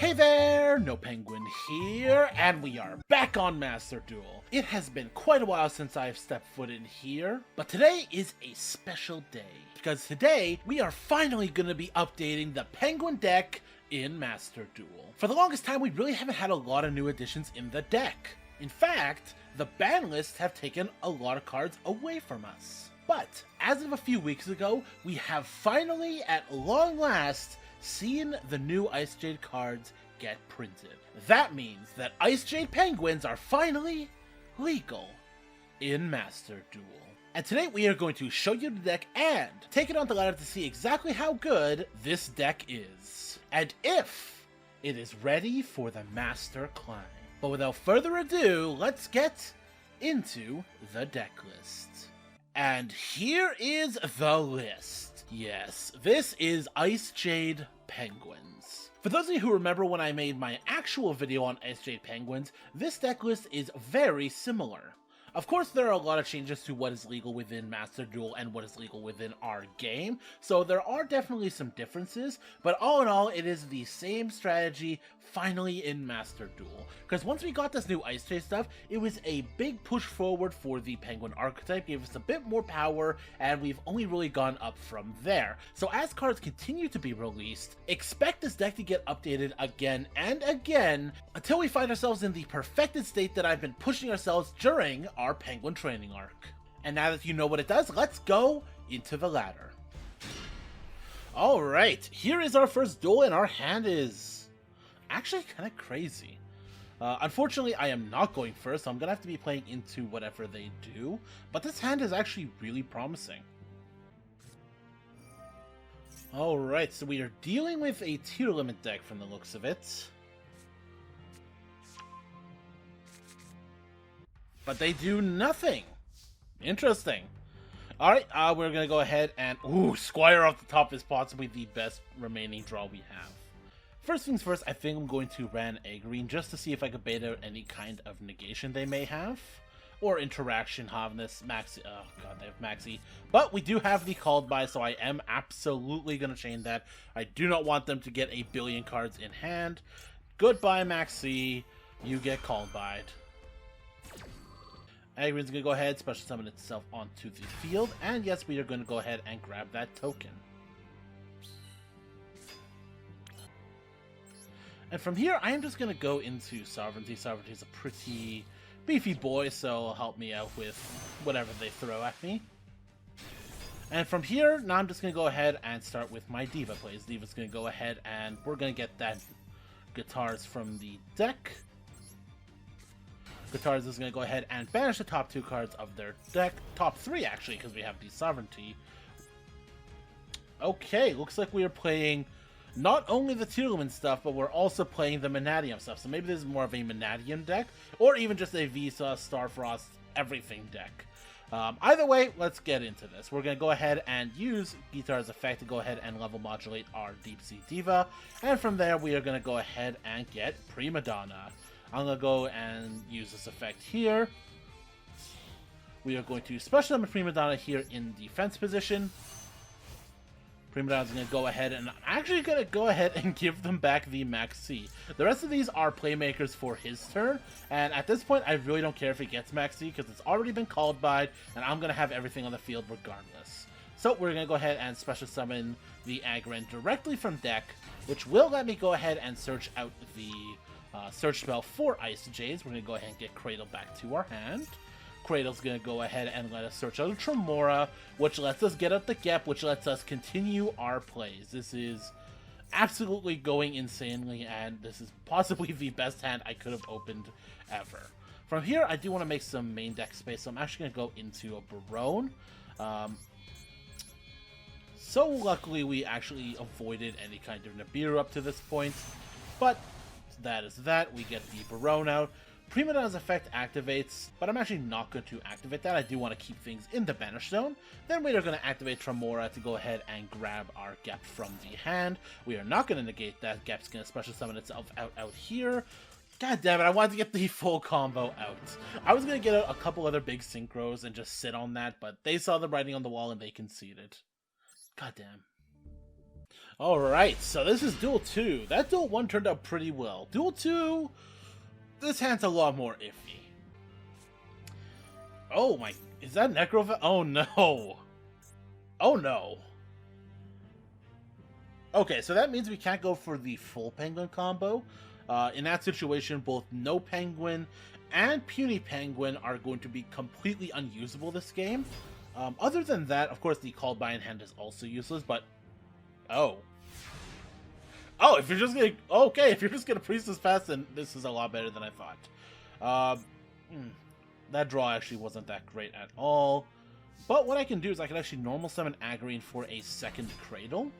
Hey there, Nopenguin here, and we are back on Master Duel. It has been quite a while since I've stepped foot in here, but today is a special day, because today we are finally going to be updating the Penguin deck in Master Duel. For the longest time, we really haven't had a lot of new additions in the deck. In fact, the ban lists have taken a lot of cards away from us. But, as of a few weeks ago, we have finally, at long last, seen the new Icejade cards get printed. That means that Icejade Penguins are finally legal in Master Duel. And today we are going to show you the deck and take it on the ladder to see exactly how good this deck is, and if it is ready for the Master Climb. But without further ado, let's get into the deck list. And here is the list. Yes, this is Icejade Penguins. For those of you who remember when I made my actual video on Icejade Penguins, this deck list is very similar. Of course, there are a lot of changes to what is legal within Master Duel and what is legal within our game, so there are definitely some differences, but all in all, it is the same strategy finally in Master Duel. Because once we got this new Icejade stuff, it was a big push forward for the Penguin archetype, gave us a bit more power, and we've only really gone up from there. So as cards continue to be released, expect this deck to get updated again and again, until we find ourselves in the perfected state that I've been pushing ourselves during our Penguin training arc. And now that you know what it does, let's go into the ladder. Alright, here is our first duel, and our hand is actually kind of crazy. Unfortunately, I am not going first, so I'm going to have to be playing into whatever they do, but this hand is actually really promising. Alright, so we are dealing with a tier limit deck from the looks of it. But they do nothing. Interesting. Alright, we're going to go ahead and... Ooh, Squire off the top is possibly the best remaining draw we have. First things first, I think I'm going to ran Agreen just to see if I could bait out any kind of negation they may have. Or interaction, Havness, Maxi... Oh god, they have Maxi. But we do have the called by, so I am absolutely going to chain that. I do not want them to get a billion cards in hand. Goodbye, Maxi. You get called by'd. Agreen's going to go ahead, special summon itself onto the field, and yes, we are going to go ahead and grab that token. And from here, I am just going to go into Sovereignty. Sovereignty is a pretty beefy boy, so it'll help me out with whatever they throw at me. And from here, now I'm just going to go ahead and start with my Diva plays. Diva's going to go ahead and we're going to get that Guitars from the deck. Guitars is going to go ahead and banish the top two cards of their deck. Top three, actually, because we have the Sovereignty. Okay, looks like we are playing not only the Tearlament stuff, but we're also playing the Manadium stuff. So maybe this is more of a Manadium deck, or even just a Visa, Starfrost, everything deck. Either way, let's get into this. We're going to go ahead and use Guitar's effect to go ahead and level modulate our Deep Sea Diva. And from there, we are going to go ahead and get Prima Donna. I'm going to go and use this effect here. We are going to special summon Prima Donna here in defense position. Prima Donna's going to go ahead and I'm actually going to go ahead and give them back the Maxi. The rest of these are playmakers for his turn, and at this point I really don't care if he gets Maxi because it's already been called by, and I'm going to have everything on the field regardless. So we're going to go ahead and special summon the Agron directly from deck, which will let me go ahead and search out the search spell for Icejades. We're going to go ahead and get Cradle back to our hand. Cradle's going to go ahead and let us search out a Tremora, which lets us get out the Gep, which lets us continue our plays. This is absolutely going insanely, and this is possibly the best hand I could have opened ever. From here, I do want to make some main deck space, so I'm actually going to go into a Barone. So luckily, we actually avoided any kind of Nibiru up to this point, but that is that. We get the Barone out. Prima Donna's effect activates, but I'm actually not going to activate that. I do want to keep things in the banish zone. Then we are going to activate Tremora to go ahead and grab our Gep from the hand. We are not going to negate that. Gep's going to special summon itself out here. God damn it, I wanted to get the full combo out. I was going to get a couple other big synchros and just sit on that, but they saw the writing on the wall and they conceded. God damn. Alright, so this is Duel 2. That Duel 1 turned out pretty well. Duel 2, this hand's a lot more iffy. Oh my, is that Necro? Oh no. Oh no. Okay, so that means we can't go for the full Penguin combo. In that situation, both Nopenguin and Puny Penguin are going to be completely unusable this game. Other than that, of course, the Called by Hand is also useless, but... Oh. Oh, if you're just gonna... Okay, if you're just gonna Priest this fast, then this is a lot better than I thought. That draw actually wasn't that great at all. But what I can do is I can actually normal summon Agrine for a second Cradle.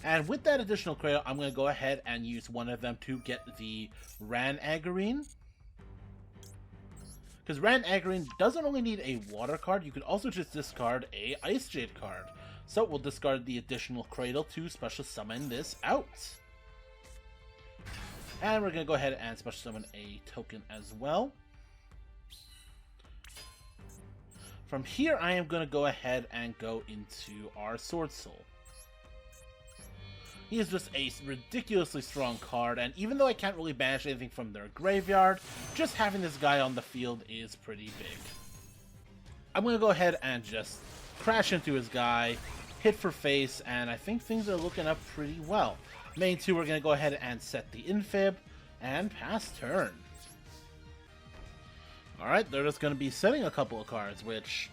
And with that additional Cradle, I'm going to go ahead and use one of them to get the Ran Agrine. Because Ran Agrine doesn't only need a water card, you could also just discard a Icejade card. So we'll discard the additional Cradle to special summon this out. And we're going to go ahead and special summon a token as well. From here, I am going to go ahead and go into our Sword Soul. He is just a ridiculously strong card, and even though I can't really banish anything from their graveyard, just having this guy on the field is pretty big. I'm going to go ahead and just crash into his guy, hit for face, and I think things are looking up pretty well. Main 2, we're going to go ahead and set the Infib, and pass turn. Alright, they're just going to be setting a couple of cards, which...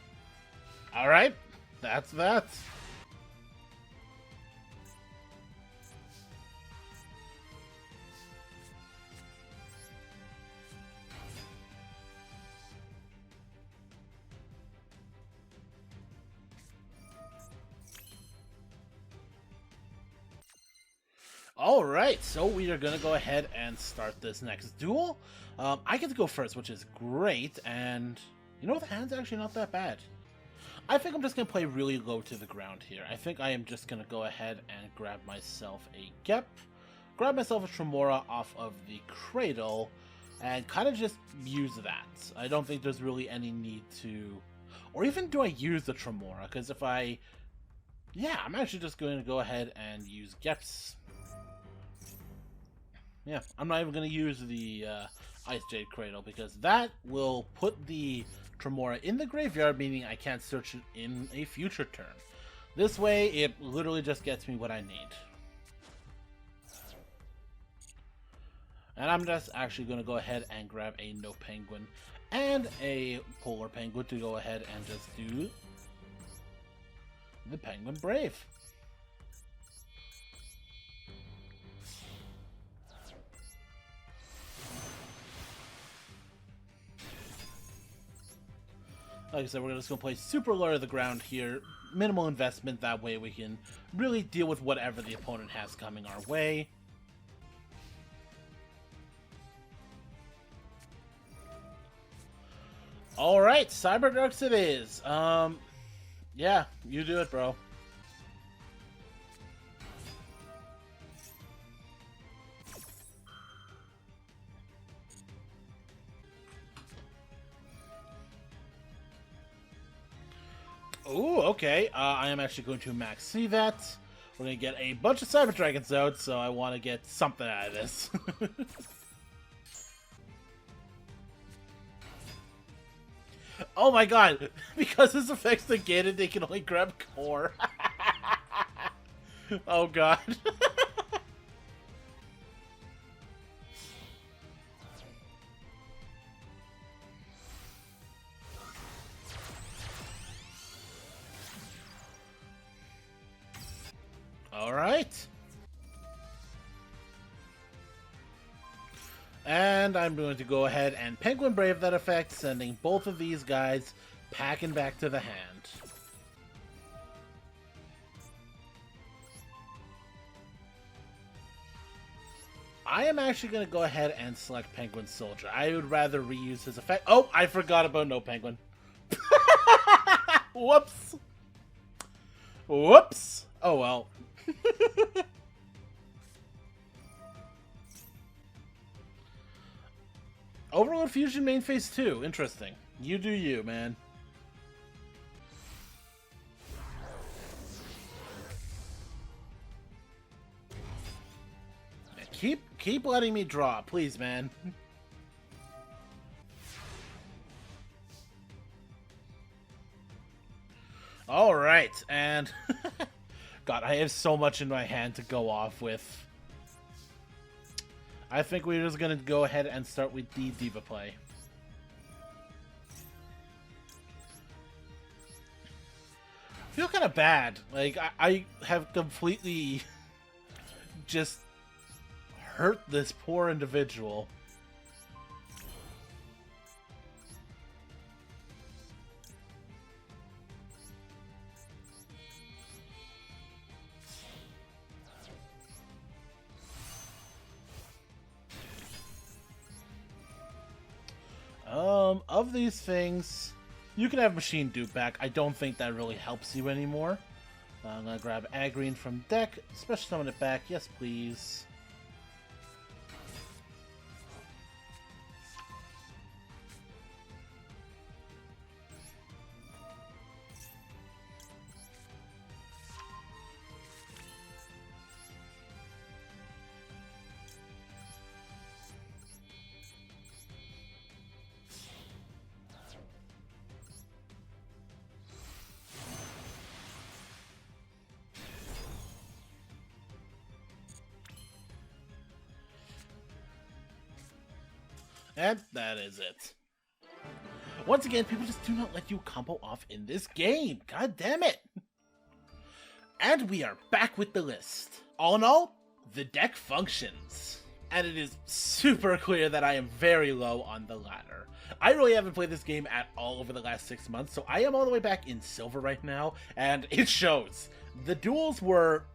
Alright, that's that. Alright, so we are going to go ahead and start this next duel. I get to go first, which is great, and you know, the hand's actually not that bad. I think I'm just going to play really low to the ground here. I think I am just going to go ahead and grab myself a Gep, grab myself a Tremora off of the Cradle, and kind of just use that. I don't think there's really any need to... Or even do I use the Tremora? Because if I... Yeah, I'm actually just going to go ahead and use Geps. Yeah, I'm not even going to use the Icejade Cradle, because that will put the Tremora in the graveyard, meaning I can't search it in a future turn. This way, it literally just gets me what I need. And I'm just actually going to go ahead and grab a Nopenguin and a Polar Penguin to go ahead and just do the Penguin Brave. Like I said, we're just going to play super low to the ground here. Minimal investment, that way we can really deal with whatever the opponent has coming our way. Alright, Cyberdarks it is. Yeah, you do it, bro. Ooh, okay. I am actually going to max see that. We're going to get a bunch of Cyber Dragons out, so I want to get something out of this. Oh my god! Because this affects negated, they can only grab core. Oh god. Alright. And I'm going to go ahead and Penguin Brave that effect, sending both of these guys packing back to the hand. I am actually going to go ahead and select Penguin Soldier. I would rather reuse his effect. Oh, I forgot about Nopenguin. Whoops. Whoops. Oh well. Overload Fusion main phase 2. Interesting. You do you, man. keep letting me draw, please, man. All right, and God, I have so much in my hand to go off with. I think we're just gonna go ahead and start with the Diva play. I feel kind of bad. Like, I have completely just hurt this poor individual. Of these things, you can have Machine Dupe back. I don't think that really helps you anymore. I'm gonna grab Agrine from deck, special summon it back. Yes, please. And that is it. Once again, people just do not let you combo off in this game. God damn it. And we are back with the list. All in all, the deck functions. And it is super clear that I am very low on the ladder. I really haven't played this game at all over the last 6 months, so I am all the way back in silver right now, and it shows. The duels were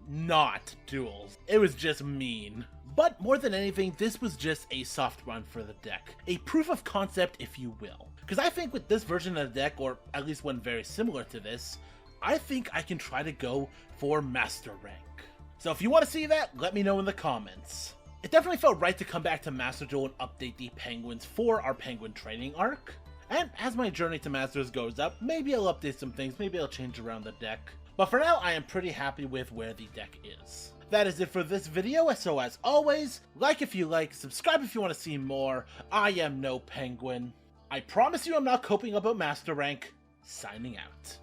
not duels. It was just mean. But more than anything, this was just a soft run for the deck. A proof of concept, if you will. Because I think with this version of the deck, or at least one very similar to this, I think I can try to go for Master rank. So if you want to see that, let me know in the comments. It definitely felt right to come back to Master Duel and update the Penguins for our Penguin training arc. And as my journey to Masters goes up, maybe I'll update some things, maybe I'll change around the deck. But for now, I am pretty happy with where the deck is. That is it for this video, so as always, like if you like, subscribe if you want to see more. I am Nopenguin. I promise you I'm not coping about Master Rank. Signing out.